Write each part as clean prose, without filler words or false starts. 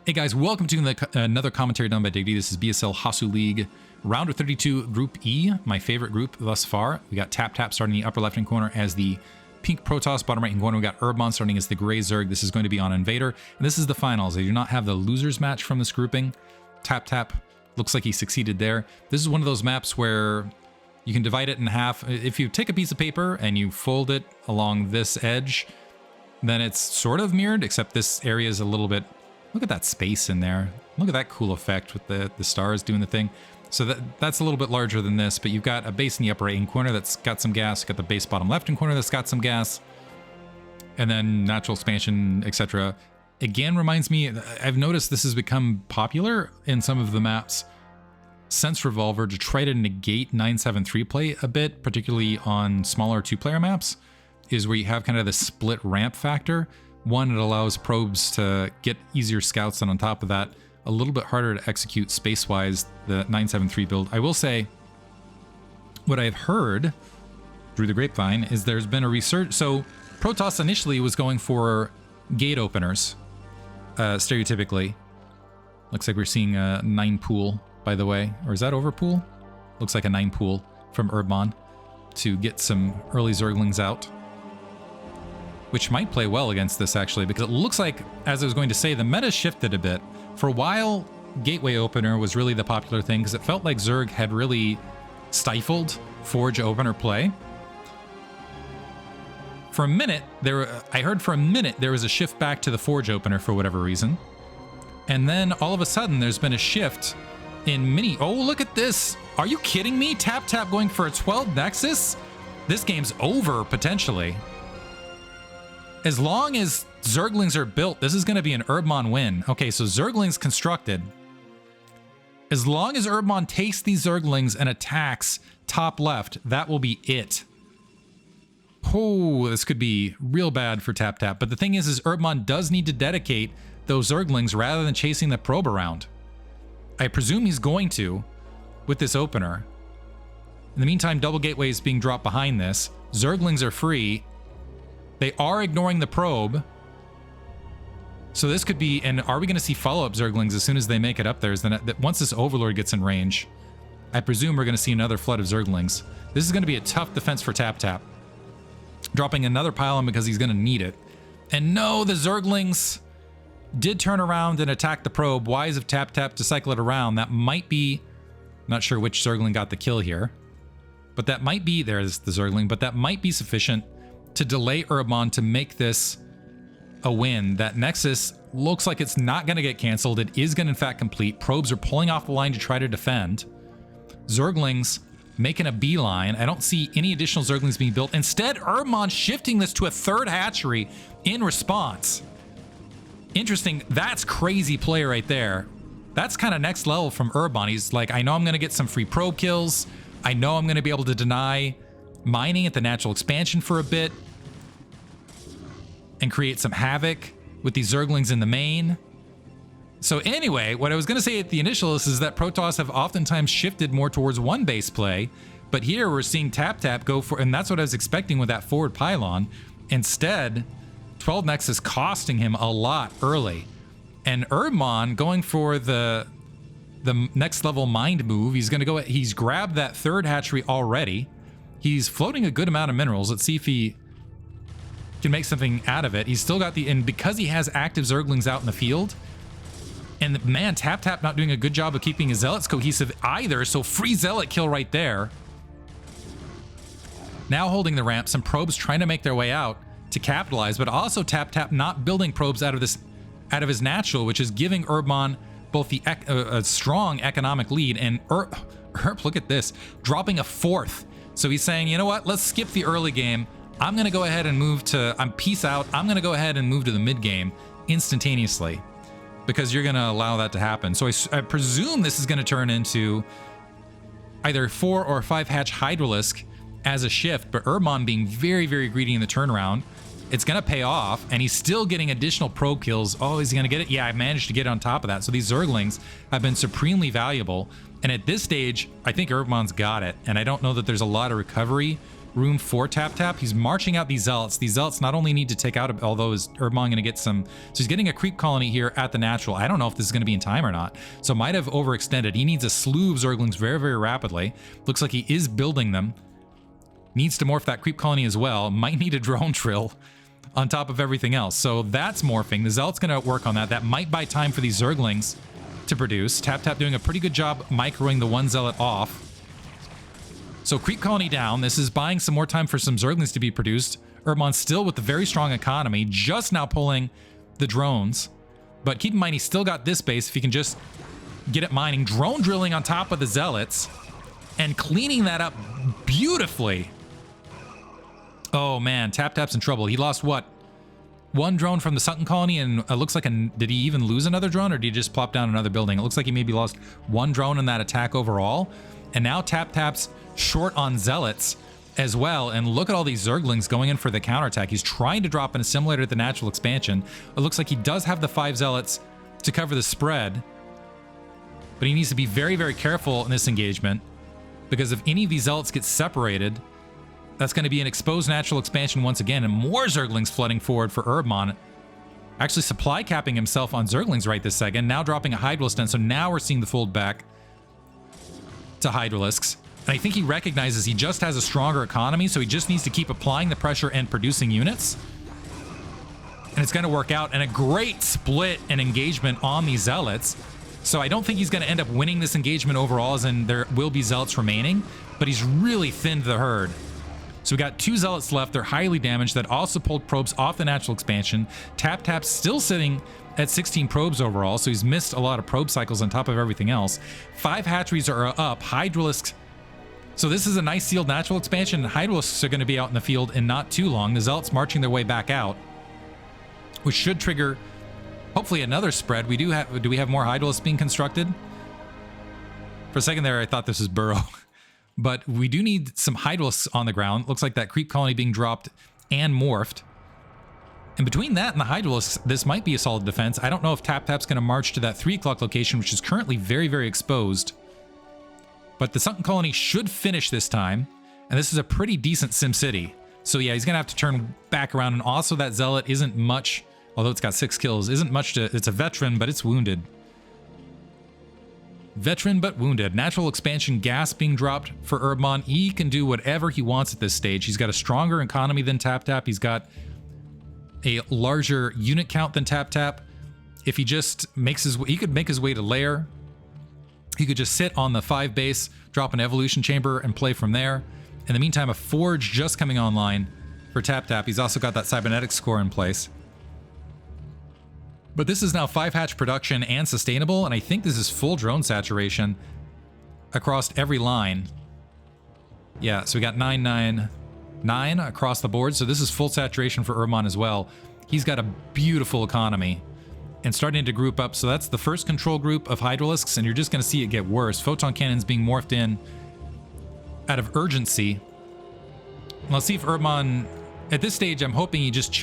Hey guys, welcome to another commentary done by Diggity. This is BSL Hasuleague, round of 32, Group E, my favorite group thus far. We got Tap Tap starting in the upper left-hand corner as the pink Protoss, bottom right-hand corner. We got Urbon starting as the gray Zerg. This is going to be on Invader, and this is the finals. They do not have the losers match from this grouping. Tap Tap looks like he succeeded there. This is one of those maps where you can divide it in half. If you take a piece of paper and you fold it along this edge, then it's sort of mirrored, except this area is a little bit... Look at that space in there. Look at that cool effect with the stars doing the thing. So that's a little bit larger than this, but you've got a base in the upper right-hand corner that's got some gas. You've got the base bottom left-hand corner that's got some gas. And then natural expansion, etc. Again, reminds me, I've noticed this has become popular in some of the maps since Revolver to try to negate 973 play a bit, particularly on smaller two-player maps, is where you have kind of the split ramp factor. One, it allows probes to get easier scouts, and on top of that, a little bit harder to execute space-wise, the 973 build. I will say, what I've heard through the grapevine is there's been a research. So Protoss initially was going for gate openers, stereotypically. Looks like we're seeing a 9 pool, by the way. Or is that over pool? Looks like a 9 pool from Urbon to get some early Zerglings out, which might play well against this, actually, because it looks like, as I was going to say, the meta shifted a bit. For a while, Gateway Opener was really the popular thing, because it felt like Zerg had really stifled Forge Opener play. For a minute, I heard for a minute there was a shift back to the Forge Opener for whatever reason. And then, all of a sudden, there's been a shift in mini... Oh, look at this! Are you kidding me? Tap Tap going for a 12 Nexus? This game's over, potentially. As long as Zerglings are built, this is going to be an Urbon win. Okay, so Zerglings constructed. As long as Urbon takes these Zerglings and attacks top left, that will be it. Oh, this could be real bad for Tap Tap. But the thing is Urbon does need to dedicate those Zerglings rather than chasing the probe around. I presume he's going to with this opener. In the meantime, double gateway is being dropped behind this. Zerglings are free. They are ignoring the probe. So this could be, and are we going to see follow-up Zerglings as soon as they make it up there? Then once this Overlord gets in range, I presume we're going to see another flood of Zerglings. This is going to be a tough defense for Tap Tap. Dropping another pylon because he's going to need it. And no, the Zerglings did turn around and attack the probe. Wise of Tap Tap to cycle it around. That might be, not sure which Zergling got the kill here, but that might be, there's the Zergling, but that might be sufficient to delay Urbon to make this a win. That Nexus looks like it's not going to get canceled. It is going to in fact complete. Probes are pulling off the line to try to defend. Zerglings making a beeline. I don't see any additional Zerglings being built. Instead, Urbon shifting this to a third hatchery in response. Interesting. That's crazy play right there. That's kind of next level from Urbon. He's like, I know I'm going to get some free probe kills. I know I'm going to be able to deny mining at the natural expansion for a bit and create some havoc with these Zerglings in the main. So anyway, what I was going to say at the initial is that Protoss have oftentimes shifted more towards one base play, but here we're seeing Tap Tap go for, and that's what I was expecting with that forward pylon. Instead, 12 Nexus costing him a lot early, and Urbon going for the next level mind move. He's going to go, he's grabbed that third hatchery already. He's floating a good amount of minerals. Let's see if he can make something out of it. He's still got the... And because he has active Zerglings out in the field, and man, Tap Tap not doing a good job of keeping his Zealots cohesive either, so free Zealot kill right there. Now holding the ramp, some probes trying to make their way out to capitalize, but also Tap Tap not building probes out of his natural, which is giving Urbon both the a strong economic lead, and look at this, dropping a fourth. So he's saying, you know what, let's skip the early game. I'm going to go ahead and move to, peace out. I'm going to go ahead and move to the mid game instantaneously because you're going to allow that to happen. So I presume this is going to turn into either 4 or 5 hatch Hydralisk as a shift, but Urbon being very, very greedy in the turnaround. It's going to pay off, and he's still getting additional probe kills. Oh, is he going to get it? Yeah, I managed to get on top of that. So these Zerglings have been supremely valuable. And at this stage, I think Urbon's got it. And I don't know that there's a lot of recovery room for Tap Tap. He's marching out these Zealots. These Zealots not only need to take out, although is Urbmon going to get some, so he's getting a creep colony here at the natural. I don't know if this is going to be in time or not, so might have overextended. He needs a slew of Zerglings very, very rapidly. Looks like he is building them. Needs to morph that creep colony as well. Might need a drone trill on top of everything else. So that's morphing. The Zealot's going to work on that. That might buy time for these Zerglings to produce. Tap Tap doing a pretty good job microing the one Zealot off. So creep colony down. This is buying some more time for some Zerglings to be produced. Urbmon still with the very strong economy, just now pulling the drones. But keep in mind, he's still got this base. If he can just get it mining, drone drilling on top of the Zealots and cleaning that up beautifully. Oh man, Tap Tap's in trouble. He lost what? One drone from the sunken colony, and it looks like did he even lose another drone, or did he just plop down another building? It looks like he maybe lost one drone in that attack overall. And now Tap Tap's short on Zealots as well, and look at all these Zerglings going in for the counterattack. He's trying to drop an assimilator at the natural expansion. It looks like he does have the 5 Zealots to cover the spread, but he needs to be very, very careful in this engagement, because if any of these Zealots get separated, that's going to be an exposed natural expansion once again, and more Zerglings flooding forward for Urbmon. Actually supply capping himself on Zerglings right this second, now dropping a Hydralisk den, so now we're seeing the fold back to Hydralisks. And I think he recognizes he just has a stronger economy, so he just needs to keep applying the pressure and producing units. And it's going to work out, and a great split and engagement on these Zealots. So I don't think he's going to end up winning this engagement overall, as in there will be Zealots remaining, but he's really thinned the herd. So we got 2 Zealots left. They're highly damaged. That also pulled probes off the natural expansion. Tap Tap's still sitting at 16 probes overall, so he's missed a lot of probe cycles on top of everything else. 5 hatcheries are up. Hydralisks. So this is a nice sealed natural expansion, and Hydralisks are going to be out in the field in not too long. The Zealots marching their way back out, which should trigger hopefully another spread. Do we have more Hydralisks being constructed? For a second there, I thought this was Burrow. But we do need some Hydralisks on the ground. Looks like that creep colony being dropped and morphed. And between that and the Hydralisks, this might be a solid defense. I don't know if Tap Tap's going to march to that 3 o'clock location, which is currently very, very exposed. But the sunken colony should finish this time. And this is a pretty decent Sim City. So yeah, he's going to have to turn back around. And also that Zealot isn't much, although it's got 6 kills, isn't much to... It's a veteran, but it's wounded. Veteran but wounded. Natural expansion gas being dropped for Urbmon. He can do whatever he wants at this stage. He's got a stronger economy than Tap Tap. He's got a larger unit count than Tap Tap. If he just makes his way, he could make his way to lair. He could just sit on the 5 base, drop an evolution chamber, and play from there. In the meantime, a forge just coming online for Tap Tap. He's also got that cybernetics score in place. But this is now 5 hatch production and sustainable, and I think this is full drone saturation across every line. Yeah, so we got 999 across the board, so this is full saturation for Urbmon as well. He's got a beautiful economy and starting to group up, so that's the first control group of Hydralisks, and you're just going to see it get worse. Photon cannons being morphed in out of urgency. Let's see if Urbmon, at this stage, I'm hoping he just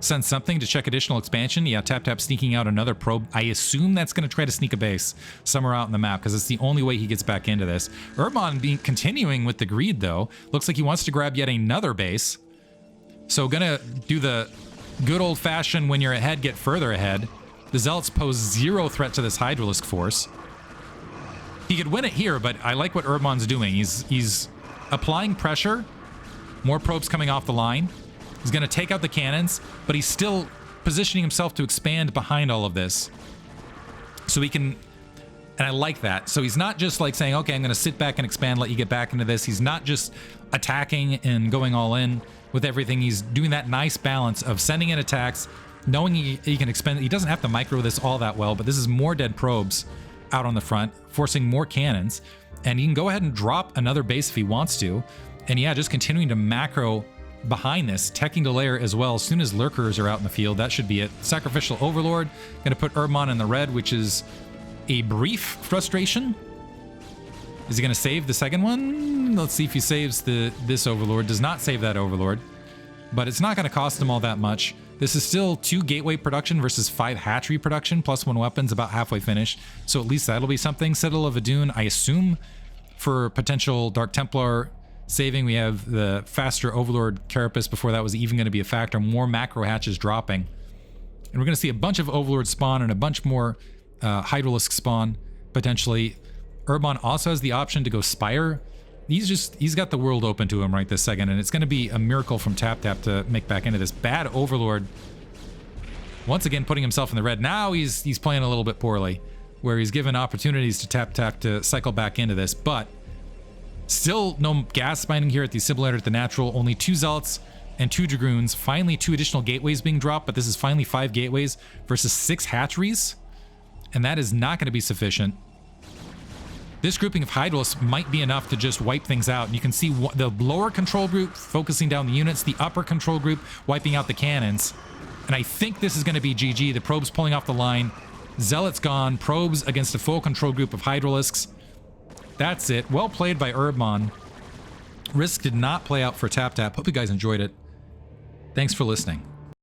sends something to check additional expansion. Yeah, Tap Tap sneaking out another probe. I assume that's going to try to sneak a base somewhere out in the map, because it's the only way he gets back into this. Urbmon continuing with the greed, though. Looks like he wants to grab yet another base. So gonna do the good old-fashioned, when you're ahead, get further ahead. The Zealots pose 0 threat to this Hydralisk force. He could win it here, but I like what Urbmon's doing. He's applying pressure. More probes coming off the line. He's going to take out the cannons, but he's still positioning himself to expand behind all of this. So he can... And I like that. So he's not just like saying, okay, I'm going to sit back and expand, let you get back into this. He's not just attacking and going all in with everything. He's doing that nice balance of sending in attacks, knowing he can expend... He doesn't have to micro this all that well, but this is more dead probes out on the front, forcing more cannons. And he can go ahead and drop another base if he wants to. And yeah, just continuing to macro behind this, teching to layer as well. As soon as lurkers are out in the field, that should be it. Sacrificial Overlord, going to put Urbmon in the red, which is a brief frustration. Is he going to save the second one? Let's see if he saves this Overlord. Does not save that Overlord, but it's not going to cost him all that much. This is still 2 gateway production versus 5 hatchery production, plus 1 weapons, about halfway finished. So at least that'll be something. Citadel of Adun, I assume, for potential Dark Templar saving. We have the faster Overlord Carapace before that was even going to be a factor. More macro hatches dropping. And we're going to see a bunch of Overlord spawn and a bunch more Hydralisk spawn, potentially. Urban also has the option to go Spire. He's got the world open to him right this second, and it's going to be a miracle from Tap to make back into this. Bad Overlord. Once again, putting himself in the red. Now he's playing a little bit poorly, where he's given opportunities to Tap to cycle back into this, but still no gas mining here at the Assimilator at the natural. Only 2 Zealots and 2 Dragoons. Finally, 2 additional gateways being dropped, but this is finally 5 gateways versus 6 hatcheries, and that is not going to be sufficient. This grouping of Hydralisks might be enough to just wipe things out. And you can see the lower control group focusing down the units, the upper control group wiping out the cannons. And I think this is going to be GG. The Probes pulling off the line. Zealots gone. Probes against a full control group of Hydralisks. That's it. Well played by Urbmon. Risk did not play out for Tap. Hope you guys enjoyed it. Thanks for listening.